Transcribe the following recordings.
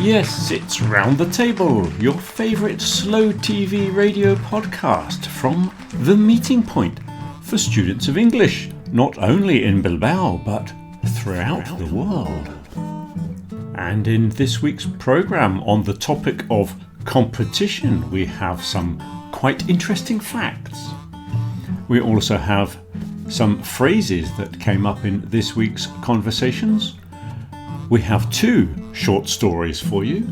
Yes, it's Round the Table, your favourite slow TV radio podcast from The Meeting Point for students of English, not only in Bilbao but throughout the world. And in this week's programme on the topic of competition, we have some quite interesting facts. We also have some phrases that came up in this week's conversations. We have 2 short stories for you.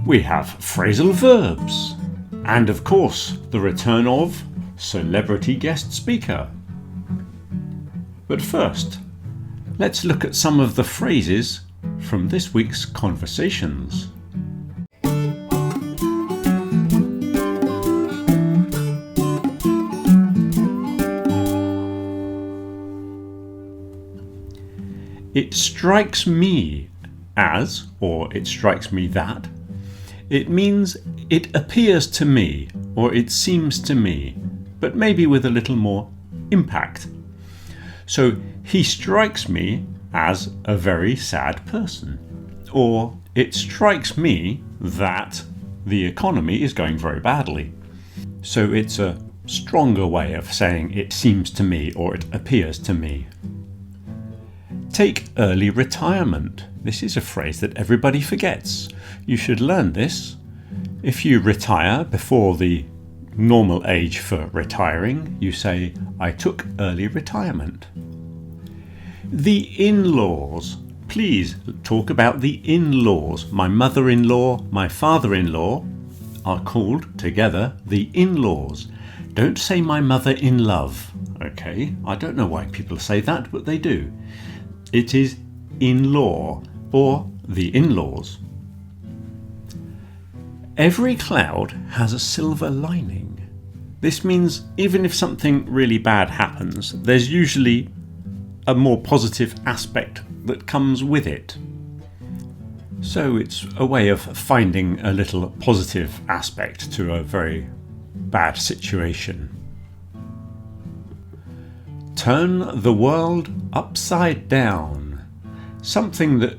We have phrasal verbs. And of course, the return of celebrity guest speaker. But first, let's look at some of the phrases from this week's conversations. It strikes me as, or it strikes me that. It means it appears to me, or it seems to me, but maybe with a little more impact. So, he strikes me as a very sad person. Or, it strikes me that the economy is going very badly. So it's a stronger way of saying it seems to me, or it appears to me. Take early retirement. This is a phrase that everybody forgets. You should learn this. If you retire before the normal age for retiring, you say, I took early retirement. The in-laws. Please talk about the in-laws. My mother-in-law, my father-in-law are called together the in-laws. Don't say my mother-in-love. Okay, I don't know why people say that, but they do. It is in-law or the in-laws. Every cloud has a silver lining. This means even if something really bad happens, there's usually a more positive aspect that comes with it. So it's a way of finding a little positive aspect to a very bad situation. Turn the world upside down. Something that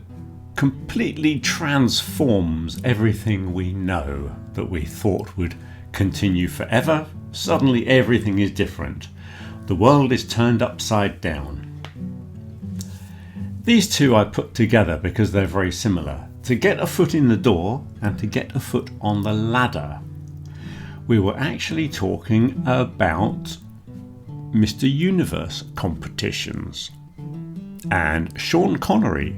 completely transforms everything we know that we thought would continue forever. Suddenly everything is different. The world is turned upside down. These 2 I put together because they're very similar. To get a foot in the door and to get a foot on the ladder. We were actually talking about Mr. Universe competitions. And Sean Connery,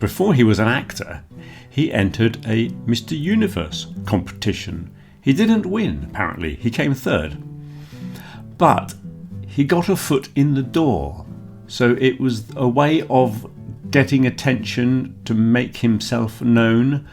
before he was an actor, he entered a Mr. Universe competition. He didn't win, apparently. He came 3rd. But he got a foot in the door. So it was a way of getting attention to make himself known.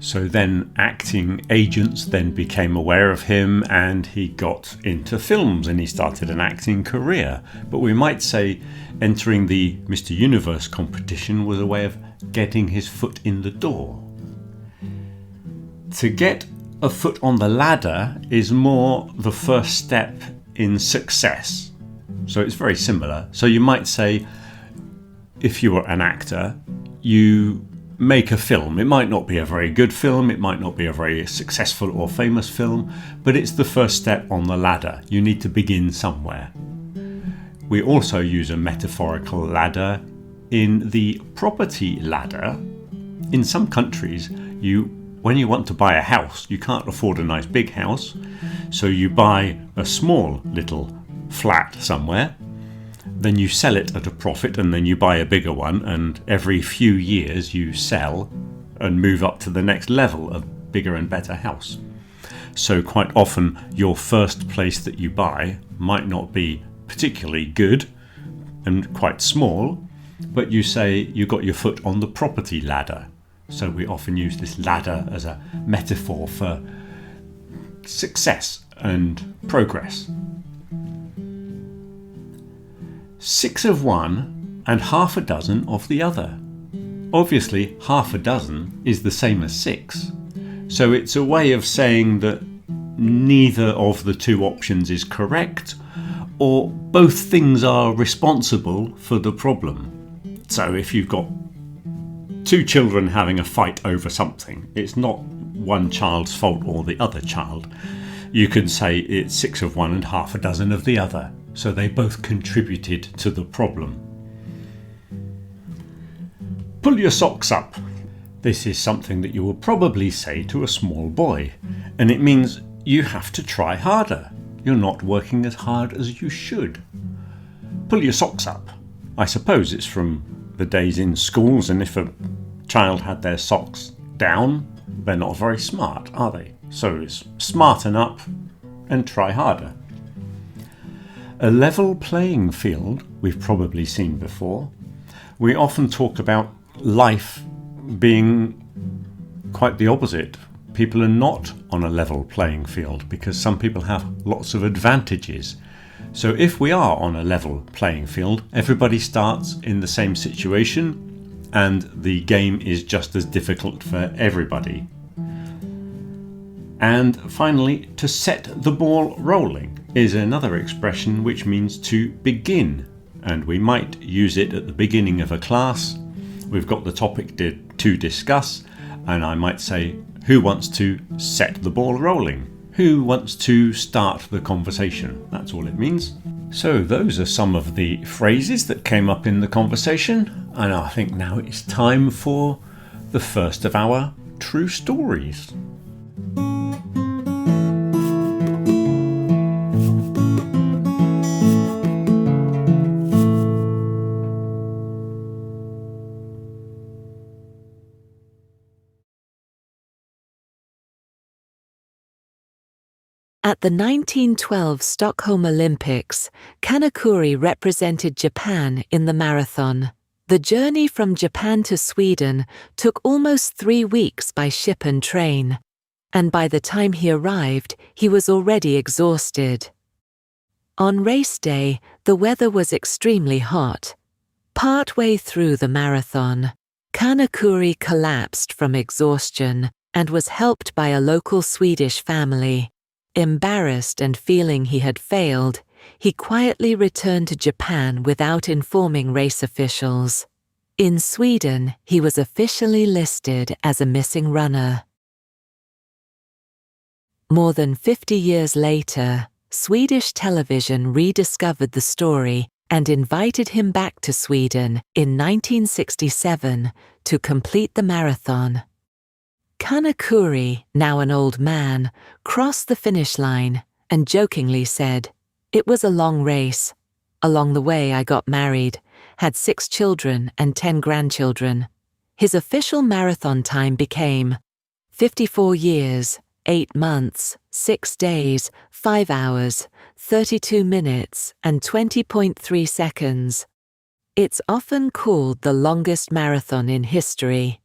So then acting agents then became aware of him and he got into films and he started an acting career. But we might say entering the Mr. Universe competition was a way of getting his foot in the door. To get a foot on the ladder is more the first step in success. So it's very similar. So you might say, if you were an actor, you make a film. It might not be a very good film, it might not be a very successful or famous film, but it's the first step on the ladder. You need to begin somewhere. We also use a metaphorical ladder in the property ladder. In some countries, when you want to buy a house, you can't afford a nice big house, so you buy a small little flat somewhere. Then you sell it at a profit and then you buy a bigger one, and every few years you sell and move up to the next level of bigger and better house. So quite often your first place that you buy might not be particularly good and quite small, but you say you got your foot on the property ladder. So we often use this ladder as a metaphor for success and progress. 6 of one and half a dozen of the other. Obviously, half a dozen is the same as 6. So it's a way of saying that neither of the 2 options is correct, or both things are responsible for the problem. So if you've got two children having a fight over something. It's not one child's fault or the other child. You can say it's 6 of one and half a dozen of the other. So they both contributed to the problem. Pull your socks up. This is something that you will probably say to a small boy, and it means you have to try harder. You're not working as hard as you should. Pull your socks up. I suppose it's from the days in schools, and if a child had their socks down, they're not very smart, are they? So it's smarten up and try harder. A level playing field we've probably seen before. We often talk about life being quite the opposite. People are not on a level playing field because some people have lots of advantages. So if we are on a level playing field, everybody starts in the same situation and the game is just as difficult for everybody. And finally, to set the ball rolling is another expression which means to begin, and we might use it at the beginning of a class. We've got the topic to discuss, and I might say, who wants to set the ball rolling? Who wants to start the conversation? That's all it means. So those are some of the phrases that came up in the conversation, and I think now it's time for the first of our true stories. At the 1912 Stockholm Olympics, Kanekuri represented Japan in the marathon. The journey from Japan to Sweden took almost 3 weeks by ship and train, and by the time he arrived, he was already exhausted. On race day, the weather was extremely hot. Partway through the marathon, Kanekuri collapsed from exhaustion and was helped by a local Swedish family. Embarrassed and feeling he had failed, he quietly returned to Japan without informing race officials. In Sweden, he was officially listed as a missing runner. More than 50 years later, Swedish television rediscovered the story and invited him back to Sweden in 1967 to complete the marathon. Kanekuri, now an old man, crossed the finish line and jokingly said, "It was a long race. Along the way I got married, had 6 children and 10 grandchildren." His official marathon time became 54 years, 8 months, 6 days, 5 hours, 32 minutes and 20.3 seconds. It's often called the longest marathon in history.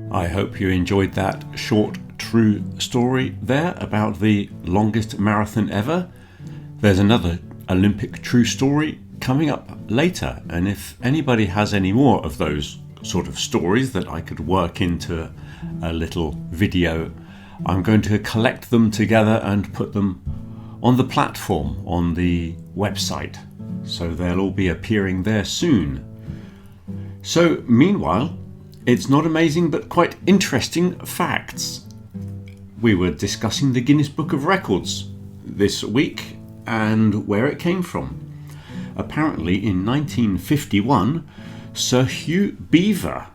I hope you enjoyed that short, true story there about the longest marathon ever. There's another Olympic true story coming up later, and if anybody has any more of those sort of stories that I could work into a little video, I'm going to collect them together and put them on the platform on the website, so they'll all be appearing there soon. So meanwhile, it's not amazing but quite interesting facts. We were discussing the Guinness Book of Records this week and where it came from. Apparently in 1951, Sir Hugh Beaver,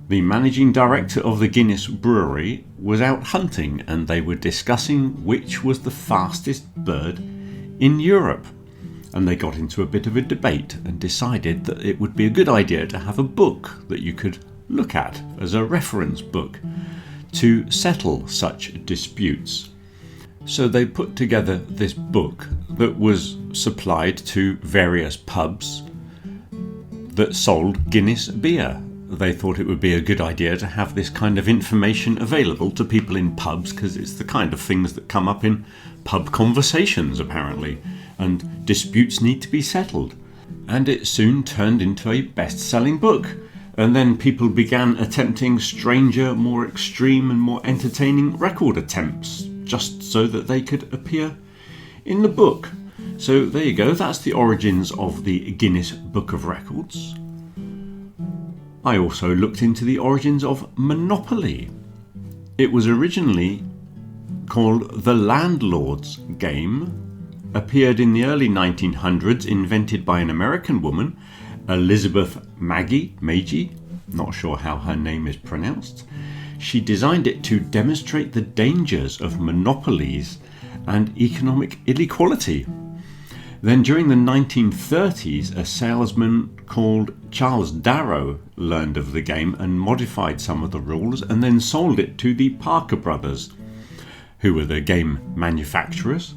the managing director of the Guinness Brewery, was out hunting and they were discussing which was the fastest bird in Europe. And they got into a bit of a debate and decided that it would be a good idea to have a book that you could look at as a reference book to settle such disputes. So they put together this book that was supplied to various pubs that sold Guinness beer. They thought it would be a good idea to have this kind of information available to people in pubs because it's the kind of things that come up in pub conversations apparently, and disputes need to be settled. And it soon turned into a best-selling book. And then people began attempting stranger, more extreme and more entertaining record attempts just so that they could appear in the book. So there you go, that's the origins of the Guinness Book of Records. I also looked into the origins of Monopoly. It was originally called the Landlord's Game, appeared in the early 1900s, invented by an American woman, Elizabeth Magie, not sure how her name is pronounced. She designed it to demonstrate the dangers of monopolies and economic inequality. Then during the 1930s, a salesman called Charles Darrow learned of the game and modified some of the rules and then sold it to the Parker brothers, who were the game manufacturers,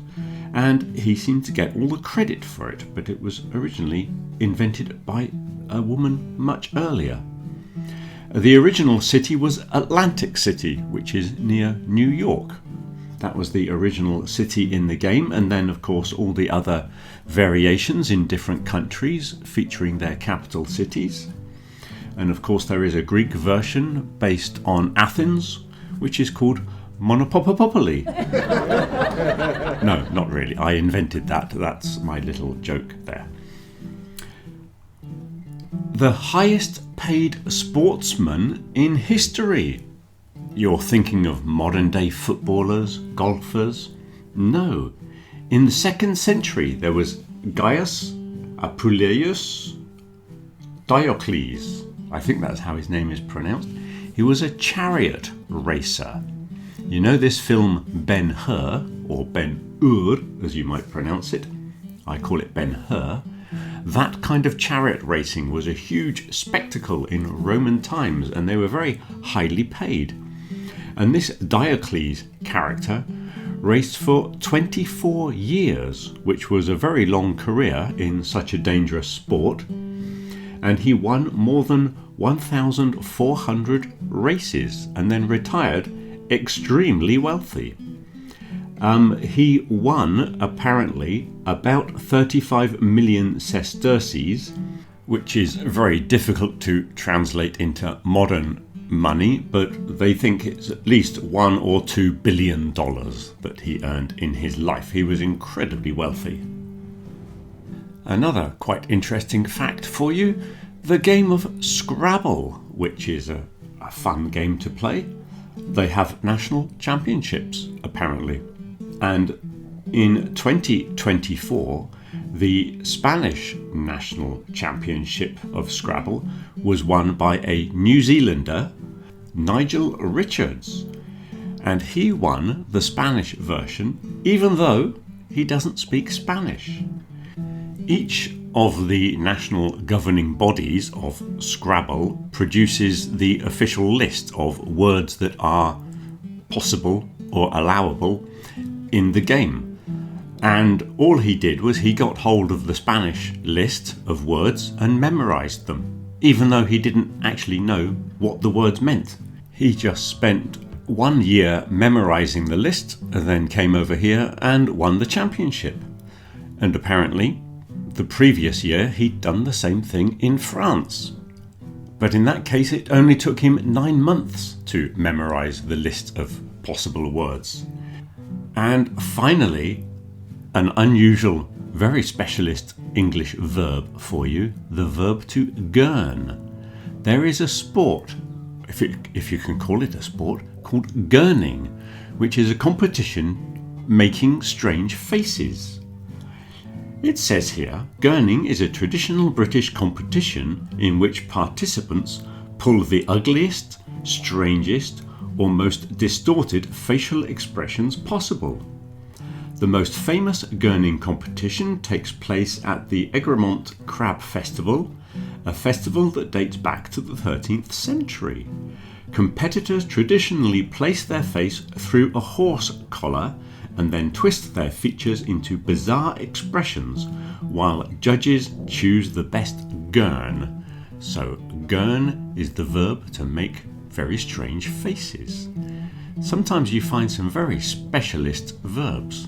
and he seemed to get all the credit for it, but it was originally invented by a woman much earlier. The original city was Atlantic City, which is near New York. That was the original city in the game, and then of course all the other variations in different countries featuring their capital cities. And of course there is a Greek version based on Athens, which is called Monopopopoly. No, not really. I invented that. That's my little joke there. The highest paid sportsman in history. You're thinking of modern day footballers, golfers? No. In the 2nd century there was Gaius Apuleius Diocles. I think that's how his name is pronounced. He was a chariot racer. You know this film Ben-Hur, or Ben-Hur as you might pronounce it? I call it Ben-Hur. That kind of chariot racing was a huge spectacle in Roman times, and they were very highly paid. And this Diocles character raced for 24 years, which was a very long career in such a dangerous sport. And he won more than 1,400 races and then retired extremely wealthy. He won apparently about 35 million sesterces, which is very difficult to translate into modern money, but they think it's at least $1 or $2 billion that he earned in his life. He was incredibly wealthy. Another quite interesting fact for you, the game of Scrabble, which is a fun game to play. They have national championships, apparently. And in 2024, the Spanish National Championship of Scrabble was won by a New Zealander, Nigel Richards. And he won the Spanish version, even though he doesn't speak Spanish. Each of the national governing bodies of Scrabble produces the official list of words that are possible or allowable in the game. And all he did was he got hold of the Spanish list of words and memorized them, even though he didn't actually know what the words meant. He just spent 1 year memorizing the list and then came over here and won the championship. And apparently the previous year he'd done the same thing in France. But in that case it only took him 9 months to memorize the list of possible words. And finally, an unusual, very specialist English verb for you, the verb to gurn. There is a sport, if you can call it a sport, called gurning, which is a competition making strange faces. It says here, gurning is a traditional British competition in which participants pull the ugliest, strangest, or most distorted facial expressions possible. The most famous gurning competition takes place at the Egremont Crab Festival, a festival that dates back to the 13th century. Competitors traditionally place their face through a horse collar and then twist their features into bizarre expressions while judges choose the best gurn. So gurn is the verb to make very strange faces. Sometimes you find some very specialist verbs.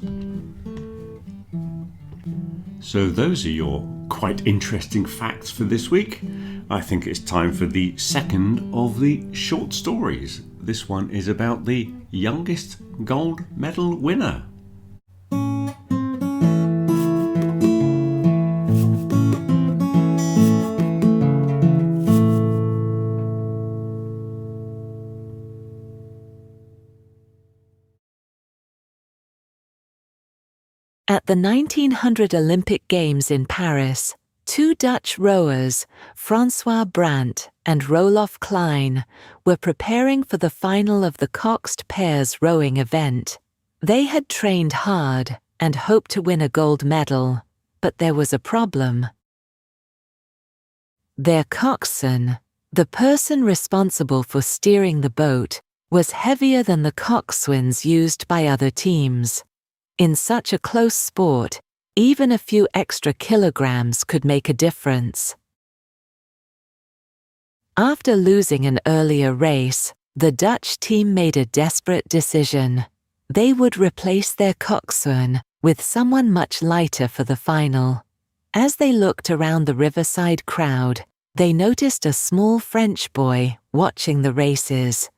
So those are your quite interesting facts for this week. I think it's time for the second of the short stories. This one is about the youngest gold medal winner. At the 1900 Olympic Games in Paris, two Dutch rowers, Francois Brandt and Roelof Klein, were preparing for the final of the coxed pairs rowing event. They had trained hard and hoped to win a gold medal, but there was a problem. Their coxswain, the person responsible for steering the boat, was heavier than the coxswains used by other teams. In such a close sport, even a few extra kilograms could make a difference. After losing an earlier race, the Dutch team made a desperate decision. They would replace their coxswain with someone much lighter for the final. As they looked around the riverside crowd, they noticed a small French boy watching the races.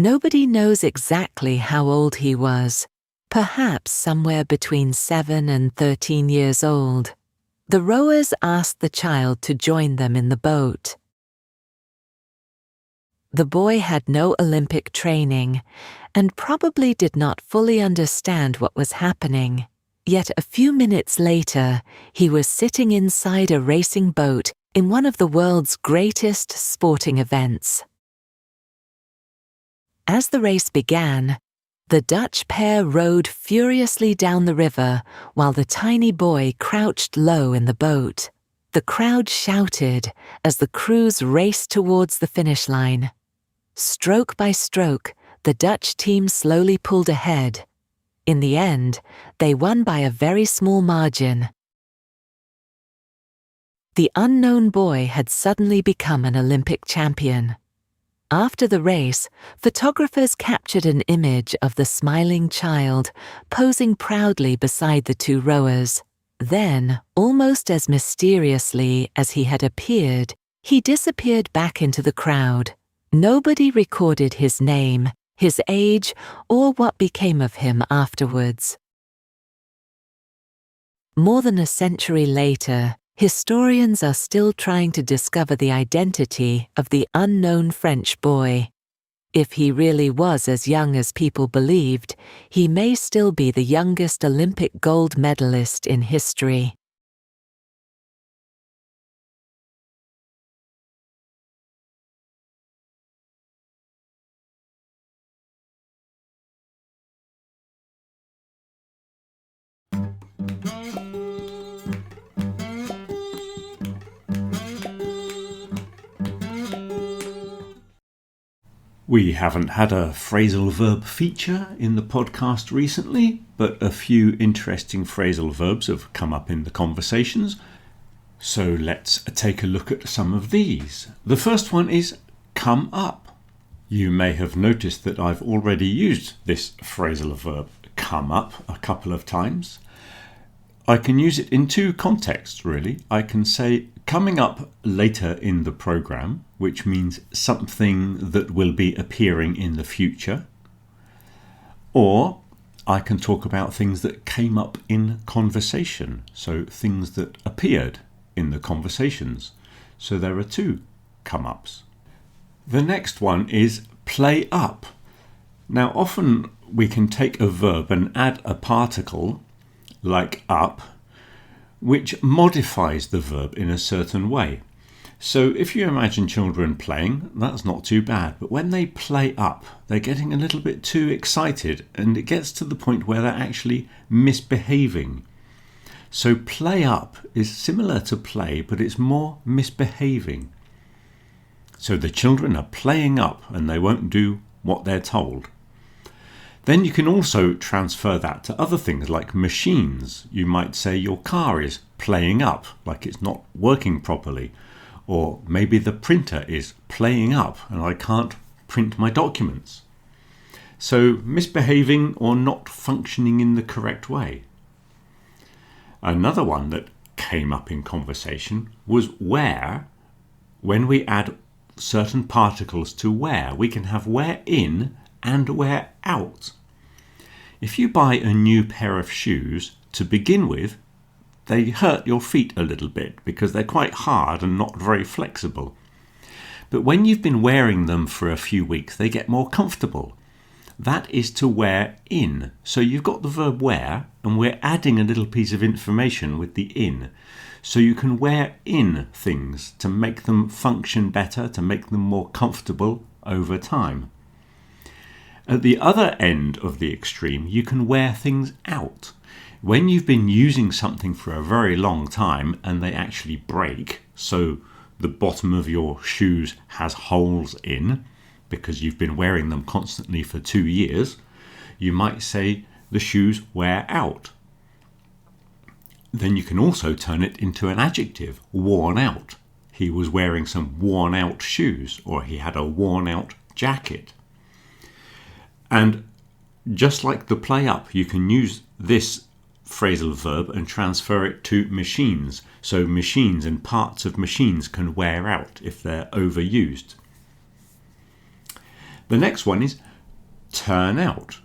Nobody knows exactly how old he was, perhaps somewhere between 7 and 13 years old. The rowers asked the child to join them in the boat. The boy had no Olympic training and probably did not fully understand what was happening. Yet a few minutes later, he was sitting inside a racing boat in one of the world's greatest sporting events. As the race began, the Dutch pair rowed furiously down the river while the tiny boy crouched low in the boat. The crowd shouted as the crews raced towards the finish line. Stroke by stroke, the Dutch team slowly pulled ahead. In the end, they won by a very small margin. The unknown boy had suddenly become an Olympic champion. After the race, photographers captured an image of the smiling child posing proudly beside the two rowers. Then, almost as mysteriously as he had appeared, he disappeared back into the crowd. Nobody recorded his name, his age, or what became of him afterwards. More than a century later, historians are still trying to discover the identity of the unknown French boy. If he really was as young as people believed, he may still be the youngest Olympic gold medalist in history. We haven't had a phrasal verb feature in the podcast recently, but a few interesting phrasal verbs have come up in the conversations. So let's take a look at some of these. The first one is come up. You may have noticed that I've already used this phrasal verb come up a couple of times. I can use it in two contexts, really. I can say coming up later in the program, which means something that will be appearing in the future. Or I can talk about things that came up in conversation, so things that appeared in the conversations. So there are two come-ups. The next one is play up. Now often we can take a verb and add a particle, like up, which modifies the verb in a certain way. So if you imagine children playing, that's not too bad. But when they play up, they're getting a little bit too excited, and it gets to the point where they're actually misbehaving. So play up is similar to play, but it's more misbehaving. So the children are playing up and they won't do what they're told. Then you can also transfer that to other things like machines. You might say your car is playing up, like it's not working properly. Or maybe the printer is playing up and I can't print my documents. So misbehaving or not functioning in the correct way. Another one that came up in conversation was where, when we add certain particles to wear. We can have wear in and wear out. If you buy a new pair of shoes, to begin with, they hurt your feet a little bit because they're quite hard and not very flexible. But when you've been wearing them for a few weeks, they get more comfortable. That is to wear in. So you've got the verb wear, and we're adding a little piece of information with the in. So you can wear in things to make them function better, to make them more comfortable over time. At the other end of the extreme, you can wear things out. When you've been using something for a very long time and they actually break, so the bottom of your shoes has holes in because you've been wearing them constantly for 2 years, you might say the shoes wear out. Then you can also turn it into an adjective, worn out. He was wearing some worn out shoes, or he had a worn out jacket. And just like the play up, you can use this phrasal verb and transfer it to machines. So machines and parts of machines can wear out if they're overused. The next one is turn out.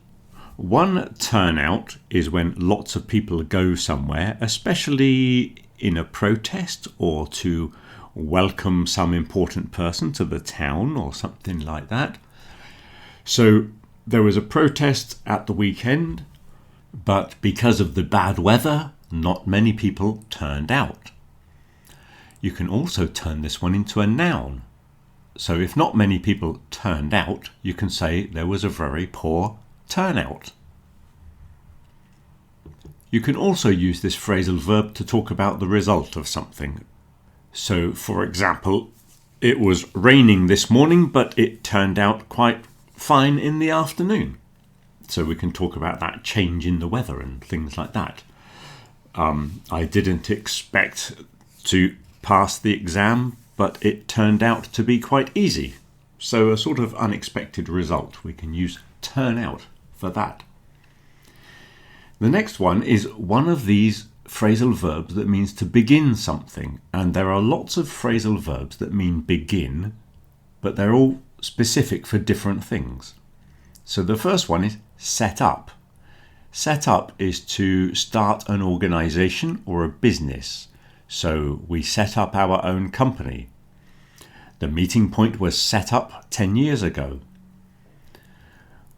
One turnout is when lots of people go somewhere, especially in a protest or to welcome some important person to the town or something like that. So there was a protest at the weekend, but because of the bad weather, not many people turned out. You can also turn this one into a noun. So if not many people turned out, you can say there was a very poor turnout. You can also use this phrasal verb to talk about the result of something. So, for example, it was raining this morning, but it turned out quite fine in the afternoon. So we can talk about that change in the weather and things like that. I didn't expect to pass the exam, but it turned out to be quite easy. So a sort of unexpected result. We can use turn out for that. The next one is one of these phrasal verbs that means to begin something. And there are lots of phrasal verbs that mean begin, but they're all specific for different things. So the first one is set up. Set up is to start an organization or a business. So we set up our own company. The meeting point was set up 10 years ago.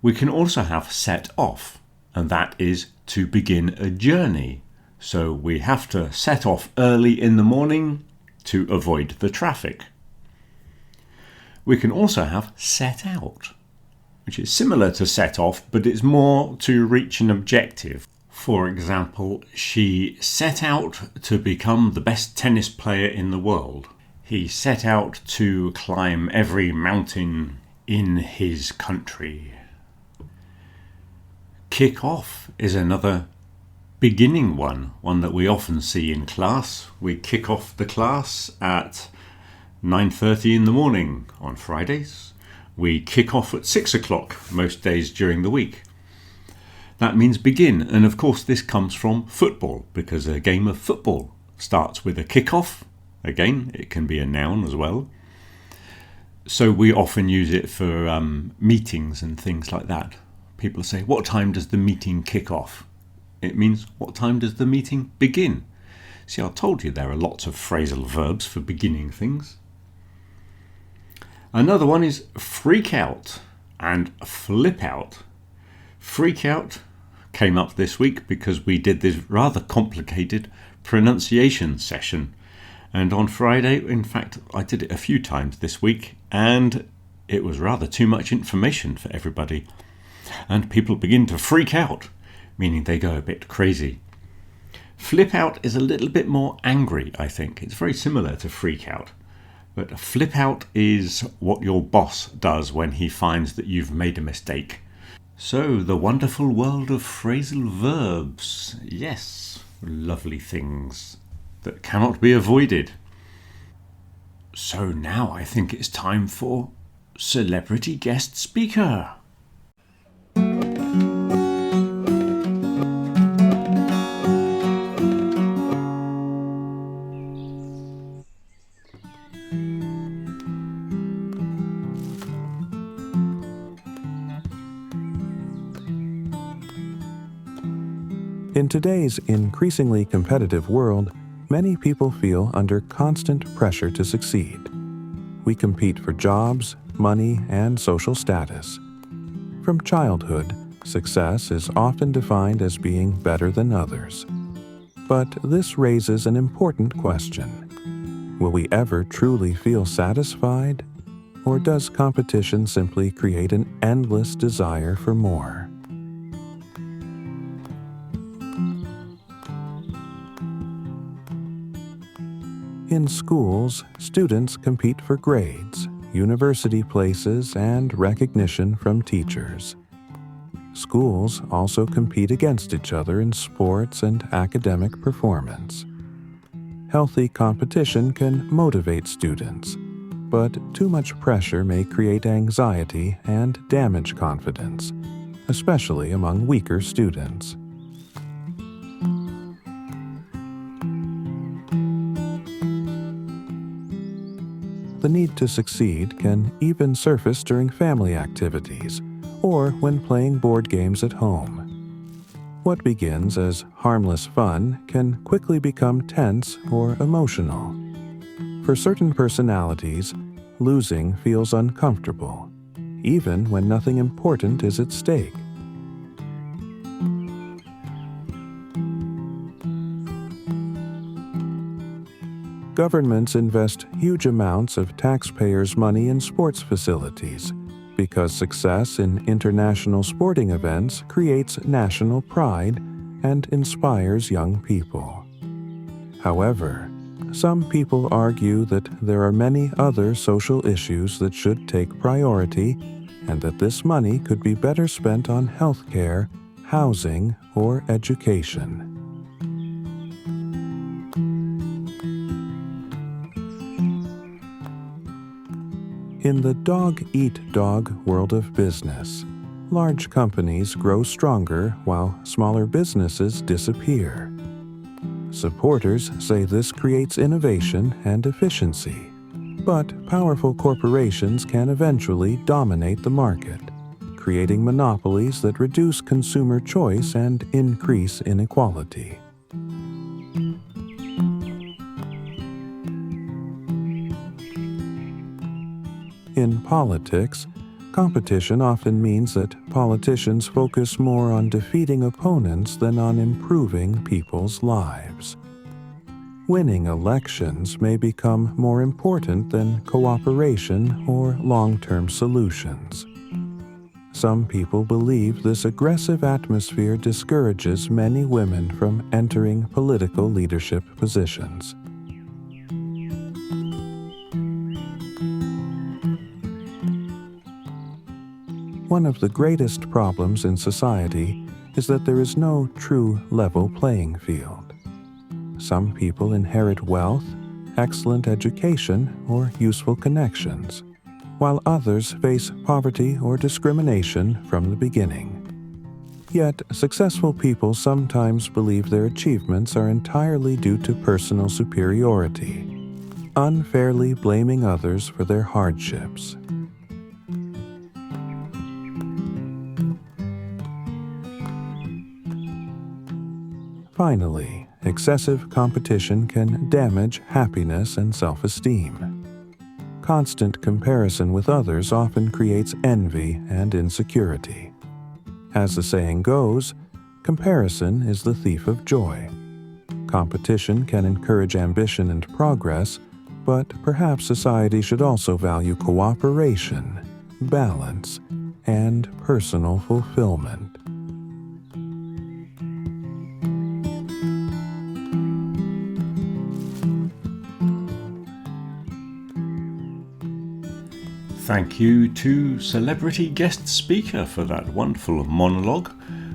We can also have set off, and that is to begin a journey. So we have to set off early in the morning to avoid the traffic. We can also have set out, which is similar to set off, but it's more to reach an objective. For example, she set out to become the best tennis player in the world. He set out to climb every mountain in his country. Kick off is another beginning one that we often see in class. We kick off the class at 9:30 in the morning on Fridays. We kick off at 6 o'clock most days during the week. That means begin, and of course this comes from football, because a game of football starts with a kick-off. Again, it can be a noun as well. So we often use it for meetings and things like that. People say, what time does the meeting kick off? It means, what time does the meeting begin? See, I told you there are lots of phrasal verbs for beginning things. Another one is freak out and flip out. Freak out came up this week because we did this rather complicated pronunciation session. And on Friday, in fact, I did it a few times this week, and it was rather too much information for everybody. And people begin to freak out, meaning they go a bit crazy. Flip out is a little bit more angry, I think. It's very similar to freak out. But flip out is what your boss does when he finds that you've made a mistake. So, the wonderful world of phrasal verbs. Yes, lovely things that cannot be avoided. So now I think it's time for Celebrity Guest Speaker. In today's increasingly competitive world, many people feel under constant pressure to succeed. We compete for jobs, money, and social status. From childhood, success is often defined as being better than others. But this raises an important question. Will we ever truly feel satisfied? Or does competition simply create an endless desire for more? In schools, students compete for grades, university places, and recognition from teachers. Schools also compete against each other in sports and academic performance. Healthy competition can motivate students, but too much pressure may create anxiety and damage confidence, especially among weaker students. The need to succeed can even surface during family activities or when playing board games at home. What begins as harmless fun can quickly become tense or emotional. For certain personalities, losing feels uncomfortable, even when nothing important is at stake. Governments invest huge amounts of taxpayers' money in sports facilities because success in international sporting events creates national pride and inspires young people. However, some people argue that there are many other social issues that should take priority and that this money could be better spent on healthcare, housing, or education. In the dog-eat-dog world of business, large companies grow stronger while smaller businesses disappear. Supporters say this creates innovation and efficiency, but powerful corporations can eventually dominate the market, creating monopolies that reduce consumer choice and increase inequality. In politics, competition often means that politicians focus more on defeating opponents than on improving people's lives. Winning elections may become more important than cooperation or long-term solutions. Some people believe this aggressive atmosphere discourages many women from entering political leadership positions. One of the greatest problems in society is that there is no true level playing field. Some people inherit wealth, excellent education, or useful connections, while others face poverty or discrimination from the beginning. Yet, successful people sometimes believe their achievements are entirely due to personal superiority, unfairly blaming others for their hardships. Finally, excessive competition can damage happiness and self-esteem. Constant comparison with others often creates envy and insecurity. As the saying goes, comparison is the thief of joy. Competition can encourage ambition and progress, but perhaps society should also value cooperation, balance, and personal fulfillment. Thank you to celebrity guest speaker for that wonderful monologue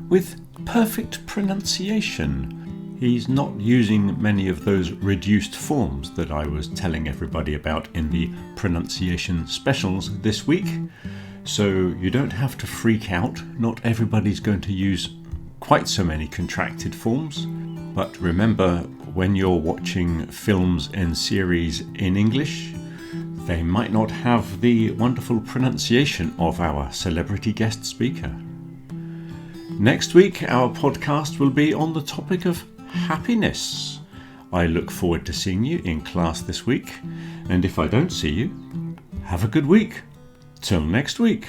with perfect pronunciation. He's not using many of those reduced forms that I was telling everybody about in the pronunciation specials this week. So you don't have to freak out. Not everybody's going to use quite so many contracted forms. But remember, when you're watching films and series in English, they might not have the wonderful pronunciation of our celebrity guest speaker. Next week, our podcast will be on the topic of happiness. I look forward to seeing you in class this week, and if I don't see you, have a good week. Till next week.